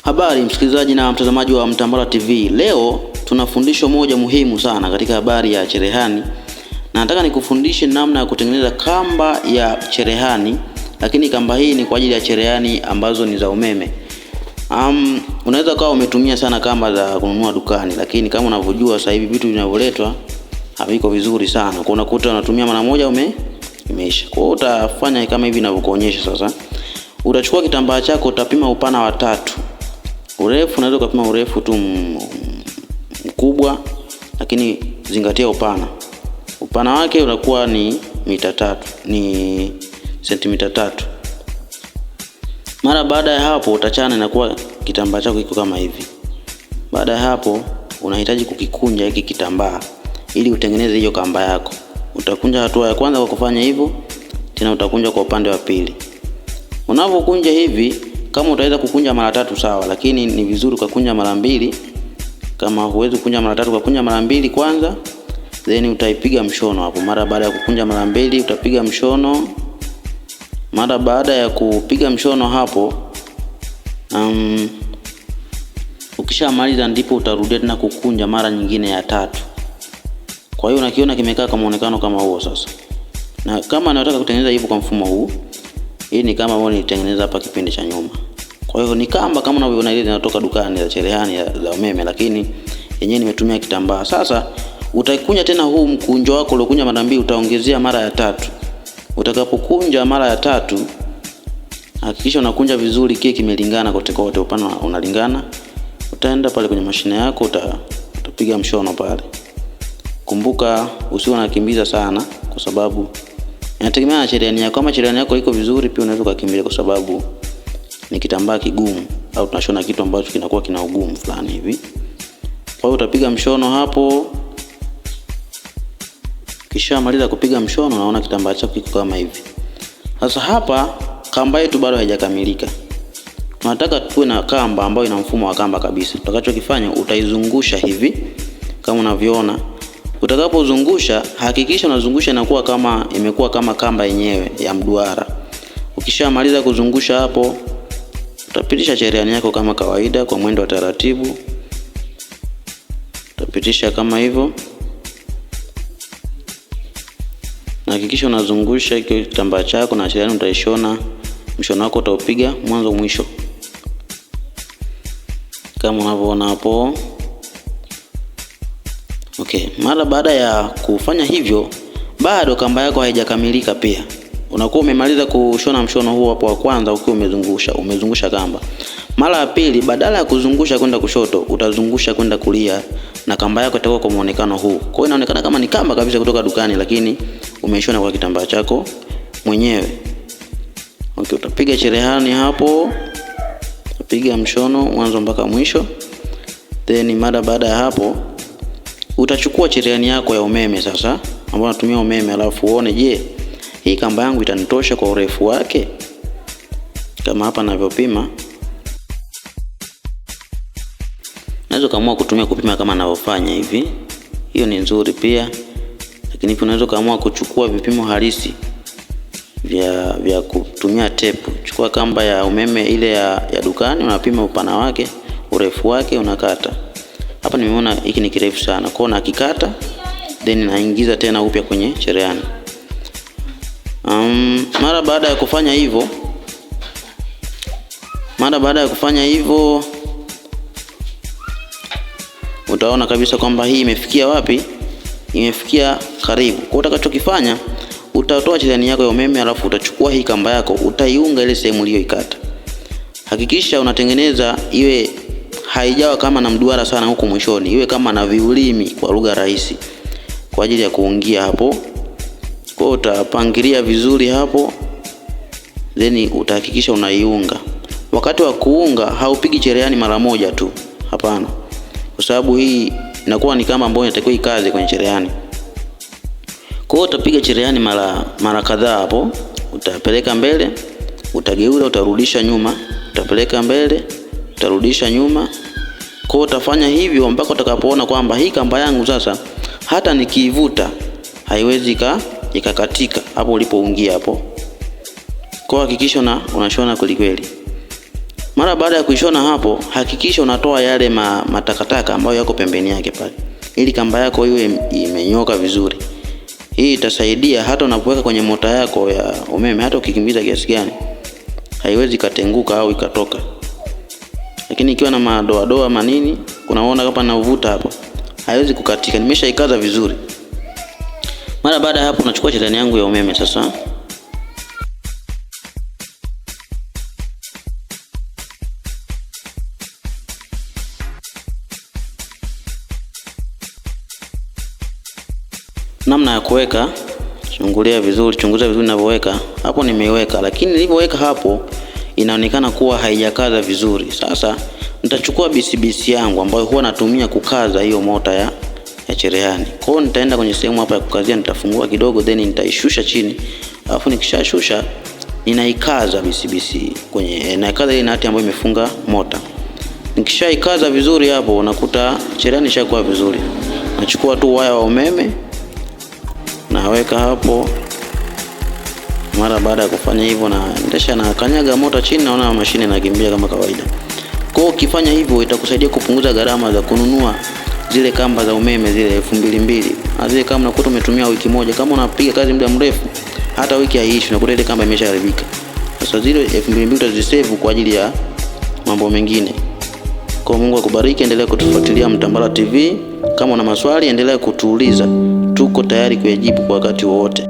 Habari msikilizaji na mtazamaji wa Mtambala TV. Leo tuna fundisho moja muhimu sana katika habari ya cherehani. Na nataka nikufundishe namna ya kutengeneza kamba ya cherehani, lakini kamba hii ni kwa ajili ya cherehani ambazo ni za umeme. Unaweza kuwa umetumia sana kamba za kununua dukani, lakini kama unavyojua sasa hivi vitu vinavyoletwa haviko vizuri sana. Kwa unakuta unatumia mara moja imeisha. Kwa hiyo utafanya kama hivi ninavyokuonyesha sasa. Utachukua kitambaa chako, utapima upana wa 3. Urefu unaweza kupima urefu tu mkubwa, lakini zingatia upana. Upana wake unakuwa ni mita 3, ni sentimita 3. Mara baada ya hapo utachana, inakuwa kitambaa chako kiko kama hivi. Baada ya hapo unahitaji kukikunja hiki kitambaa ili utengeneze hiyo kamba yako. Utakunja hatua ya kwanza kwa kufanya hivyo, tena utakunja kwa upande wa pili. Unapokunja hivi, kama utaweza kukunja mara 3 sawa, lakini ni vizuri kukunja mara 2. Kama huwezi kukunja mara 3, kukunja mara 2 kwanza, then utaipiga mshono hapo. Mara baada ya kukunja mara 2 utapiga mshono. Mara baada ya kupiga mshono hapo, ukishamaliza ndipo utarudia tena kukunja mara nyingine ya 3. Kwa hiyo unakiona kimekaa kama muonekano kama huo sasa. Na kama nataka kutengeneza hivyo kwa mfumo huu, hii ni kama ambao nilitengeneza hapa kipindi cha nyuma. Kwa hiyo ni kamba kama unavyoona ile inatoka dukani za cherehani za umeme, lakini yenyewe nimetumia kitambaa. Sasa utakunja tena huu mkunjo wako uliokunja mara 2, utaongezea mara ya 3. Utakapokunja mara ya 3, hakikisha unakunja vizuri kile kimelingana kote kote, upana unalingana. Utaenda pale kwenye mashine yako, utapiga mshono pale. Kumbuka usiwe unakimbiza sana, kwa sababu inategemea na cherehani yako. Kama cherehani yako iko vizuri, pia unaweza kukimbia, kwa sababu ni kitambaa kigumu, au tunashona kitu ambacho kinakuwa kina ugumu fulani hivi. Kwa hiyo utapiga mshono hapo. Kisha maliza kupiga mshono, unaona kitambaa chako kiko kama hivi. Sasa hapa kamba yetu bado haijakamilika. Tunataka tuwe na kamba ambayo ina mfumo wa kamba kabisa. Utakachokifanya, utaizungusha hivi kama unavyoona. Utakapozungusha, hakikisha unazungusha inakuwa kama imekuwa kama kamba yenyewe ya mduara. Ukishamaliza kuzungusha hapo, utapitisha cherehani yako kama kawaida kwa mwendo wa taratibu. Utapitisha kama hivyo. Na hakikisha unazungusha hiyo kitambaa chako, na cherehani utaishona. Mshono wako utaupiga mwanzo mwisho kama unavyoona hapo. Okay, mara baada ya kufanya hivyo, bado kamba yako haijakamilika pia. Unakuwa umemaliza kushona mshono huo hapo wa kwanza, ukiwa umezungusha kamba. Mara ya pili, badala ya kuzungusha kwenda kushoto, utazungusha kwenda kulia, na kamba yako itakuwa kwa muonekano huu. Kwa hiyo inaonekana kama ni kamba kabisa kutoka dukani, lakini umeshona kwa kitambaa chako mwenyewe. Okay, utapiga cherehani hapo, utapiga mshono mwanzo mpaka mwisho. Then mara baada ya hapo, utachukua cherehani yako ya umeme sasa, ambayo unatumia umeme, alafu uone, je, hii kamba yangu itanitosha kwa urefu wake? Kama hapa ninavyopima. Unaweza kaamua kupima kama ninavyofanya hivi. Hiyo ni nzuri pia. Lakini pia unaweza kaamua kuchukua vipimo halisi vya kutumia tape. Chukua kamba ya umeme ile ya dukani, unapima upana wake, urefu wake, unakata. Hapa nimeona hiki ni kirefu sana, kwa hiyo nakikata, then naingiza tena upya kwenye cherehani. Mara baada ya kufanya hivyo, utaona kabisa kwamba hii imefikia wapi? Imefikia karibu. Kwa utakachokifanya, utatoa cherehani yako ya umeme, alafu utachukua hii kamba yako, utaiunga ile sehemu uliyoikata. Hakikisha unatengeneza iwe haijawa kama na mduara sana huko mwishoni, iwe kama na viulimi kwa lugha rahisi, kwa ajili ya kuungia hapo. Kwa hiyo utapangilia vizuri hapo, then utahakikisha unaiunga. Wakati wa kuunga, haupigi cherehani mara moja tu, hapana, kwa sababu hii inakuwa ni kama ambayo inatakiwa ikaze kwenye cherehani. Kwa hiyo utapiga cherehani mara kadhaa hapo. Utapeleka mbele, utageuza, utarudisha nyuma, utapeleka mbele, utarudisha nyuma. Kwa hiyo utafanya hivyo mpaka utakapoona kwamba hii kamba yangu sasa hata nikiivuta haiwezi ikakatika hapo ulipoungia hapo. Kwa hakikisha unashona kweli kweli. Mara baada ya kuishona hapo, hakikisha unatoa yale matakataka ambayo yako pembeni yake pale, ili kamba yako iwe imenyoka vizuri. Hii itasaidia hata unapoweka kwenye mota yako ya umeme, hata ukikimbiza kiasi gani haiwezi katenguka au ikatoka. Lakini ikiwa na madoa manini, unaona kama navuta hapo, haiwezi kukatika. Nimeshaikaza vizuri. Mara baada ya hapo, nachukua cherehani yangu ya umeme sasa. Namna ya kuweka, chunguza vizuri ninavyoweka. Hapo nimeiweka, lakini nilivyoweka hapo inaonekana kuwa haijakaza vizuri. Sasa nitachukua bisibisi yangu ambayo huwa natumia kukaza hiyo mota ya cherehani. Kwa hiyo nitaenda kwenye sehemu hapa ya kukazia, nitafungua kidogo, then nitaishusha chini. Alafu nikishashusha ninaikaza bisibisi kwenye naikaza ile nati ambayo imefunga mota. Nikishaikaza vizuri hapo, unakuta cherehani ishakuwa vizuri. Nachukua tu waya wa umeme naweka hapo. Mara baada ya kufanya hivyo, na kanyaga mota chini, naona mashine inakimbia kama kawaida. Kwa hiyo ukifanya hivyo itakusaidia kupunguza gharama za kununua zile kamba za umeme zile 2200. Zile kama unakuta umetumia wiki moja, kama unapiga kazi muda mrefu, hata wiki haiishi unakuta ile kamba imeshaharibika. Sasa zile 2200 utazisave kwa ajili ya mambo mengine. Kwa Mungu akubariki, endelea kutufuatilia Mtambala TV. Kama una maswali endelea kutuuliza. Tuko tayari kuyajibu kwa wakati wowote.